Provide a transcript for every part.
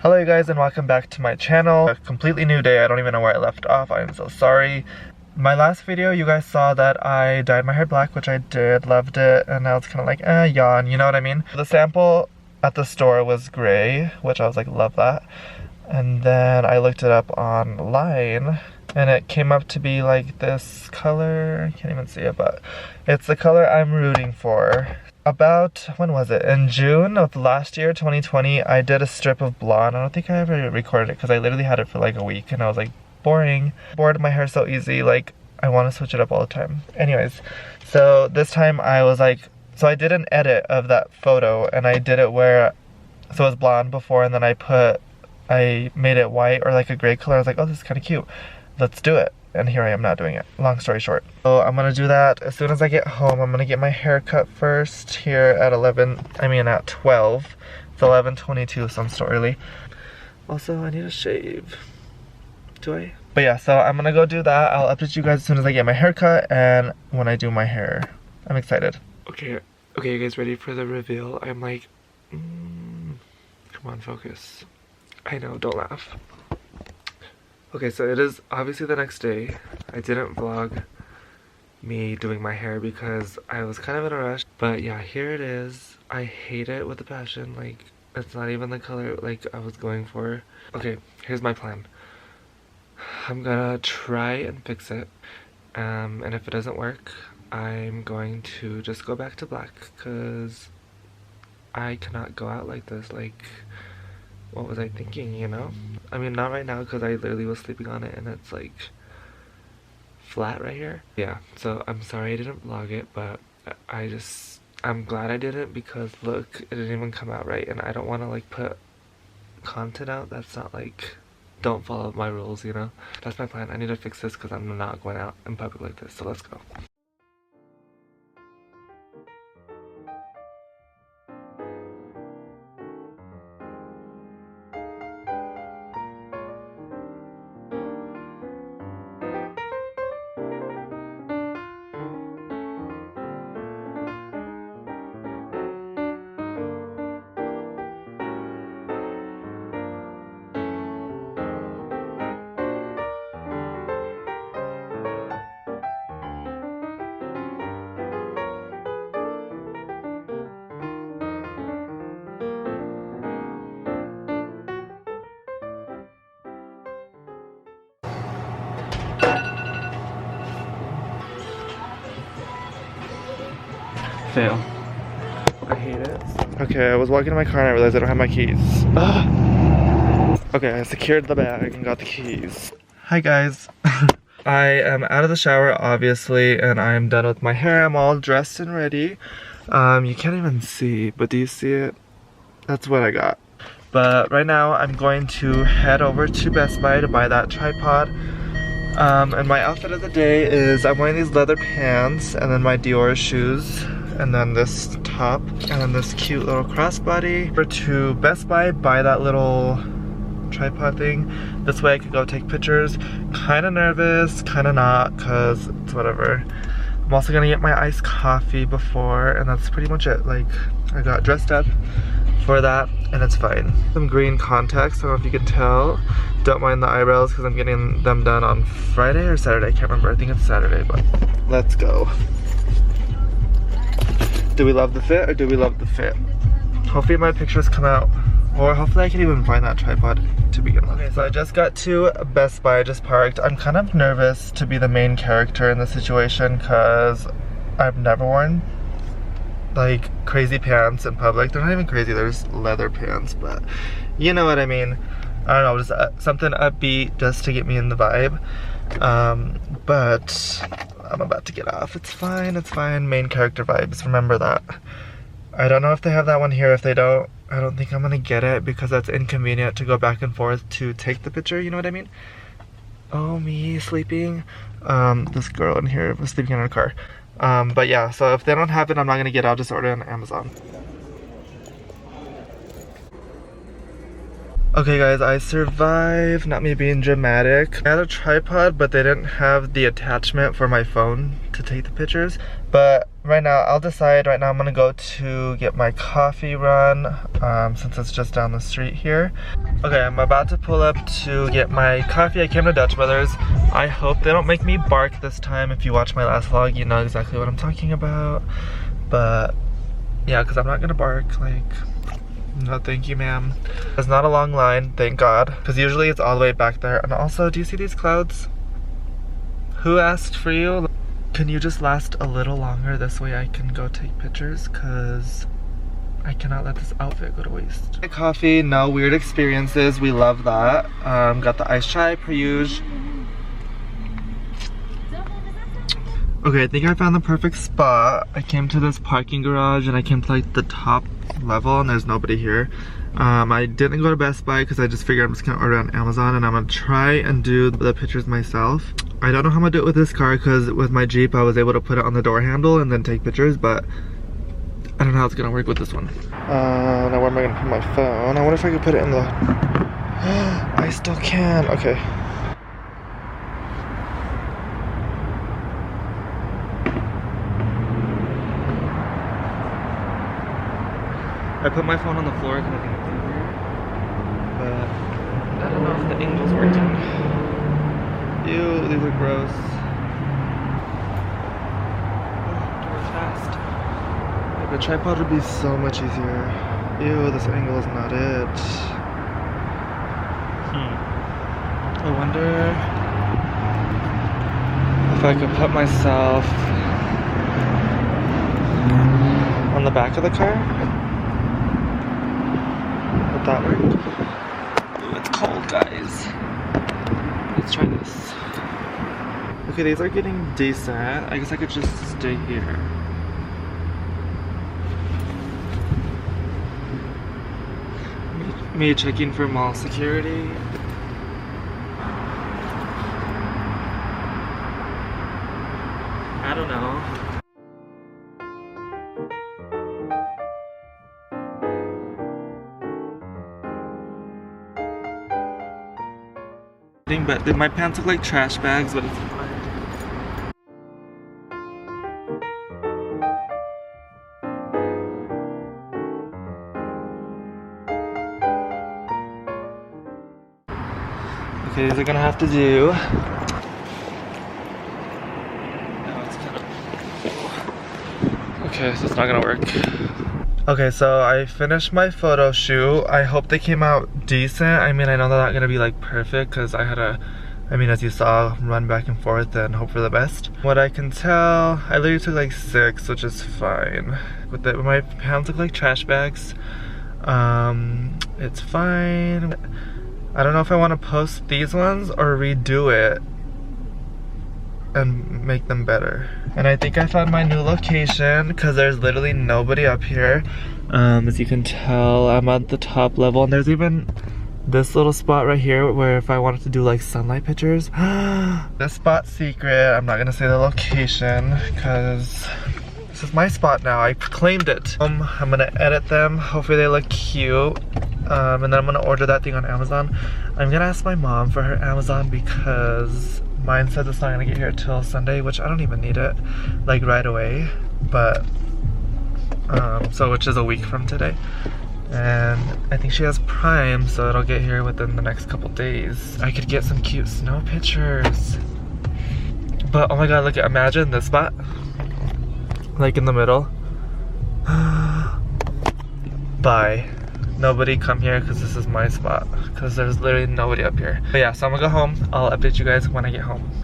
Hello you guys and welcome back to my channel. A completely new day. I don't even know where I left off. I am so sorry. My last video you guys saw that I dyed my hair black, which I did, loved it, and now it's kind of like yawn, you know what I mean? The sample at the store was gray, which I was like, love that. And then I looked it up online and it came up to be like this color. I can't even see it, but it's the color I'm rooting for. About, when was it? In June of last year, 2020, I did a strip of blonde. I don't think I ever recorded it because I literally had it for like a week and I was like, boring. Bored, my hair so easy, like I want to switch it up all the time. Anyways, so this time I was like, so I did an edit of that photo and I did it where, so it was blonde before and then I made it white or like a gray color. I was like, oh, this is kind of cute. Let's do it. And here I am not doing it. Long story short. So I'm gonna do that as soon as I get home. I'm gonna get my hair cut first here at 12. It's 11:22, so I'm still early. Also, I need to shave. Do I? But yeah, so I'm gonna go do that. I'll update you guys as soon as I get my hair cut and when I do my hair. I'm excited. Okay, you guys ready for the reveal? I'm like, come on, focus. I know, don't laugh. Okay, so it is obviously the next day. I didn't vlog me doing my hair because I was kind of in a rush. But yeah, here it is. I hate it with a passion. Like, it's not even the color like I was going for. Okay, here's my plan. I'm gonna try and fix it. And if it doesn't work, I'm going to just go back to black because I cannot go out like this. Like, what was I thinking, you know? I mean, not right now because I literally was sleeping on it and it's like flat right here. Yeah, so I'm sorry I didn't vlog it, but I'm glad I didn't because look, it didn't even come out right and I don't want to like put content out that's not like, don't follow my rules, you know? That's my plan. I need to fix this because I'm not going out in public like this, so let's go. Fail. I hate it. Okay, I was walking to my car and I realized I don't have my keys. Ugh. Okay, I secured the bag and got the keys. Hi guys. I am out of the shower obviously and I'm done with my hair. I'm all dressed and ready. You can't even see, but do you see it? That's what I got. But right now I'm going to head over to Best Buy to buy that tripod. And my outfit of the day is I'm wearing these leather pants and then my Dior shoes. And then this top, and then this cute little crossbody. Over to Best Buy, buy that little tripod thing. This way I could go take pictures. Kinda nervous, kinda not, cause it's whatever. I'm also gonna get my iced coffee before, and that's pretty much it. Like, I got dressed up for that, and it's fine. Some green contacts, I don't know if you can tell. Don't mind the eyebrows, because I'm getting them done on Friday or Saturday, I can't remember. I think it's Saturday, but let's go. Do we love the fit or do we love the fit? Hopefully my pictures come out, or hopefully I can even find that tripod to begin with. Okay, so I just got to Best Buy, I just parked. I'm kind of nervous to be the main character in this situation because I've never worn like crazy pants in public. They're not even crazy, they're just leather pants, but you know what I mean. I don't know, just something upbeat just to get me in the vibe. But I'm about to get off. It's fine, main character vibes, remember that. I don't know if they have that one here. If they don't, I don't think I'm gonna get it because that's inconvenient to go back and forth to take the picture, you know what I mean? Oh, me sleeping. This girl in here was sleeping in her car. But yeah, so if they don't have it, I'm not gonna get it. I'll just order it on Amazon. Okay guys, I survived, not me being dramatic. I had a tripod, but they didn't have the attachment for my phone to take the pictures. But right now, I'll decide. Right now I'm gonna go to get my coffee run, since it's just down the street here. Okay, I'm about to pull up to get my coffee. I came to Dutch Brothers. I hope they don't make me bark this time. If you watch my last vlog, you know exactly what I'm talking about. But yeah, because I'm not gonna bark, like, no thank you ma'am. It's not a long line, thank God, because usually it's all the way back there. And also, do you see these clouds? Who asked for you? Can you just last a little longer? This way I can go take pictures, because I cannot let this outfit go to waste. Coffee, no weird experiences, we love that. Got the iced chai per usual. Okay, I think I found the perfect spot. I came to this parking garage and I came to like the top level and there's nobody here. I didn't go to Best Buy because I just figured I'm just gonna order on Amazon and I'm gonna try and do the pictures myself. I don't know how I'm gonna do it with this car because with my Jeep I was able to put it on the door handle and then take pictures, but I don't know how it's gonna work with this one. Now where am I gonna put my phone? I wonder if I could put it in the... I still can, okay. I put my phone on the floor because I think it's easier, but I don't know if the angle's working. Ew, these are gross. Door's fast. The tripod would be so much easier. Ew, this angle is not it. I wonder if I could put myself on the back of the car. That work? Ooh, it's cold, guys. Let's try this. Okay, these are getting decent. I guess I could just stay here. Me checking for mall security. I don't know. But my pants look like trash bags, but it's fine. Okay, these are gonna have to do. Now it's kind of... Okay, so it's not gonna work. Okay, so I finished my photo shoot. I hope they came out decent. I mean, I know they're not gonna be like perfect because I had to, I mean, as you saw, run back and forth and hope for the best. What I can tell, I literally took like 6, which is fine. With my pants look like trash bags. It's fine. I don't know if I want to post these ones or redo it and make them better. And I think I found my new location because there's literally nobody up here. As you can tell, I'm at the top level and there's even this little spot right here where if I wanted to do like sunlight pictures. This spot's secret. I'm not gonna say the location because this is my spot now. I claimed it. I'm gonna edit them. Hopefully they look cute. And then I'm gonna order that thing on Amazon. I'm gonna ask my mom for her Amazon because mine says it's not gonna get here till Sunday, which I don't even need it like right away, but so which is a week from today. And I think she has Prime, so it'll get here within the next couple days. I could get some cute snow pictures. But oh my god, look, imagine this spot like in the middle. Bye. Nobody come here because this is my spot because there's literally nobody up here. But yeah, so I'm gonna go home. I'll update you guys when I get home.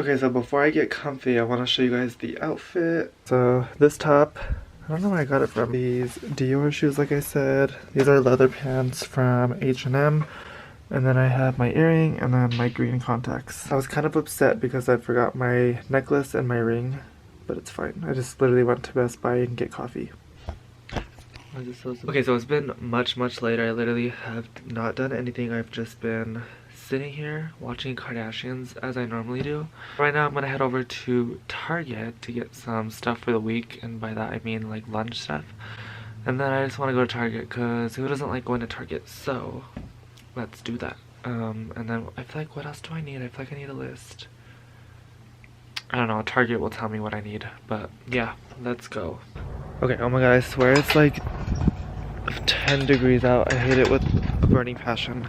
Okay, so before I get comfy, I want to show you guys the outfit. So this top, I don't know where I got it from. These Dior shoes, like I said. These are leather pants from H&M. And then I have my earring and then my green contacts. I was kind of upset because I forgot my necklace and my ring, but it's fine. I just literally went to Best Buy and get coffee. Okay, so it's been much later. I literally have not done anything. I've just been sitting here watching Kardashians as I normally do. Right now I'm gonna head over to Target to get some stuff for the week, and by that I mean like lunch stuff. And then I just want to go to Target because who doesn't like going to Target? So let's do that. And then I feel like, what else do I need? I feel like I need a list. I don't know, Target will tell me what I need, but yeah, let's go. Okay, oh my god, I swear it's like 10 degrees out. I hate it with a burning passion.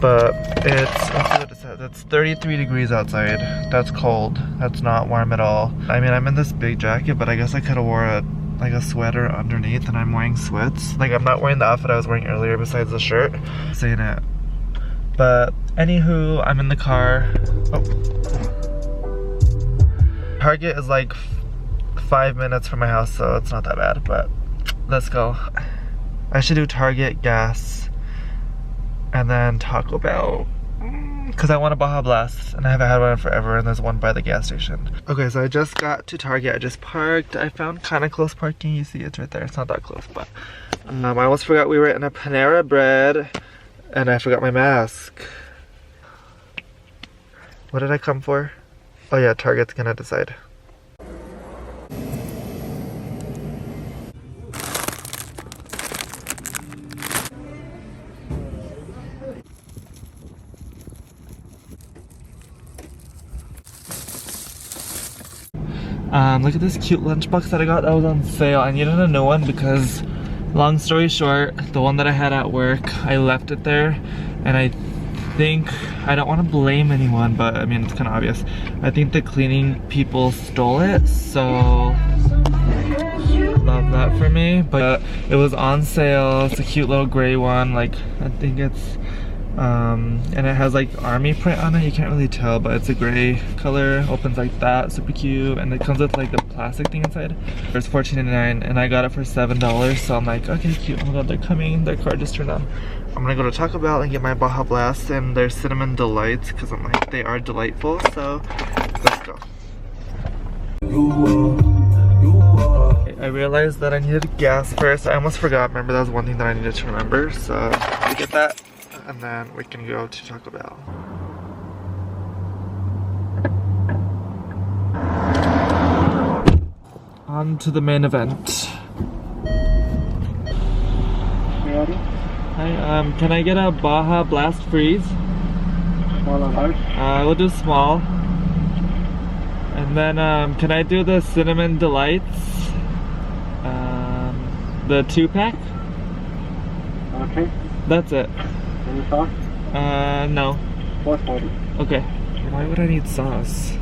But it's, let's see what it says. It's 33 degrees outside. That's cold. That's not warm at all. I mean, I'm in this big jacket, but I guess I could have wore a sweater underneath, and I'm wearing sweats. Like, I'm not wearing the outfit I was wearing earlier besides the shirt. Saying it. But anywho, I'm in the car. Oh. Target is like 5 minutes from my house, so it's not that bad, but let's go. I should do Target, gas, and then Taco Bell, because I want a Baja Blast, and I haven't had one in forever, and there's one by the gas station. Okay, so I just got to Target. I just parked. I found kind of close parking. You see it's right there. It's not that close, but I almost forgot we were in a Panera Bread, and I forgot my mask. What did I come for? Oh yeah, Target's gonna decide. Look at this cute lunchbox that I got that was on sale. I needed a new one because, long story short, the one that I had at work, I left it there, and I think, I don't want to blame anyone, but I mean, it's kind of obvious. I think the cleaning people stole it, so love that for me. But it was on sale. It's a cute little gray one. Like, I think it's and it has like army print on it. You can't really tell, but it's a gray color. Opens like that, super cute, and it comes with like the plastic thing inside. It's $14.99, and I got it for $7. So I'm like, okay, cute. Oh my god, they're coming. Their car just turned on. I'm gonna go to Taco Bell and get my Baja Blast and their cinnamon delights, because I'm like, they are delightful. So let's go. I realized that I needed gas first. I almost forgot. Remember, that was one thing that I needed to remember. So we get that, and then we can go to Taco Bell. On to the main event. Hi, can I get a Baja Blast Freeze? Small or large? We'll do small. And then, can I do the Cinnamon Delights? The 2-pack? Okay. That's it. Any sauce? No. $4.40. Okay. Why would I need sauce?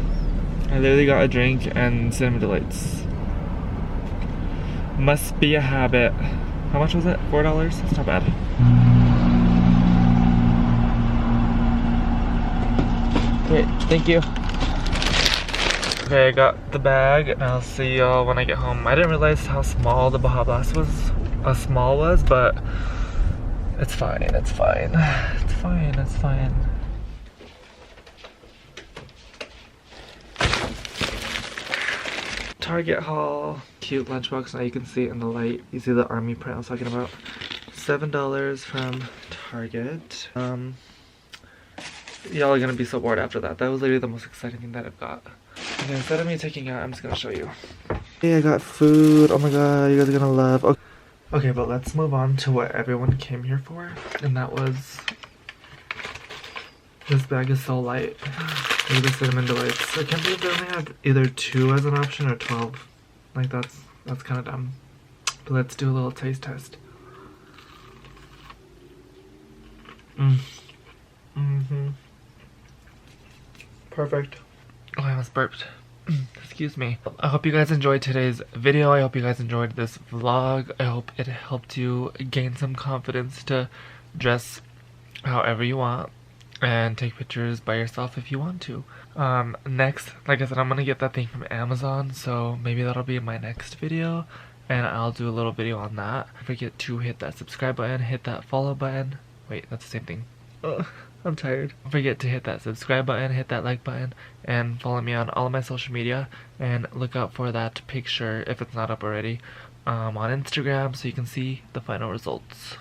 I literally got a drink and Cinnamon Delights. Must be a habit. How much was it? $4? It's not bad. Great, thank you. Okay, I got the bag, and I'll see y'all when I get home. I didn't realize how small the Baja Blast was, but it's fine, it's fine. It's fine, it's fine. Target haul. Cute lunchbox. Now you can see it in the light. You see the army print I was talking about. $7 from Target. Y'all are gonna be so bored after that. That was literally the most exciting thing that I've got. Okay, instead of me taking out, I'm just gonna show you. Hey, I got food. Oh my god, you guys are gonna love. Okay, but let's move on to what everyone came here for. And that was... This bag is so light. Look at the Cinnamon Delights. I can't believe they only have either 2 as an option or 12. Like, that's kind of dumb. But let's do a little taste test. Perfect. Oh, I almost burped. Excuse me. I hope you guys enjoyed today's video. I hope you guys enjoyed this vlog. I hope it helped you gain some confidence to dress however you want and take pictures by yourself if you want to. Next, like I said, I'm gonna get that thing from Amazon, so maybe that'll be in my next video, and I'll do a little video on that. Don't forget to hit that subscribe button, hit that follow button. Wait, that's the same thing. I'm tired. Don't forget to hit that subscribe button, hit that like button, and follow me on all of my social media, and look out for that picture, if it's not up already, on Instagram, so you can see the final results.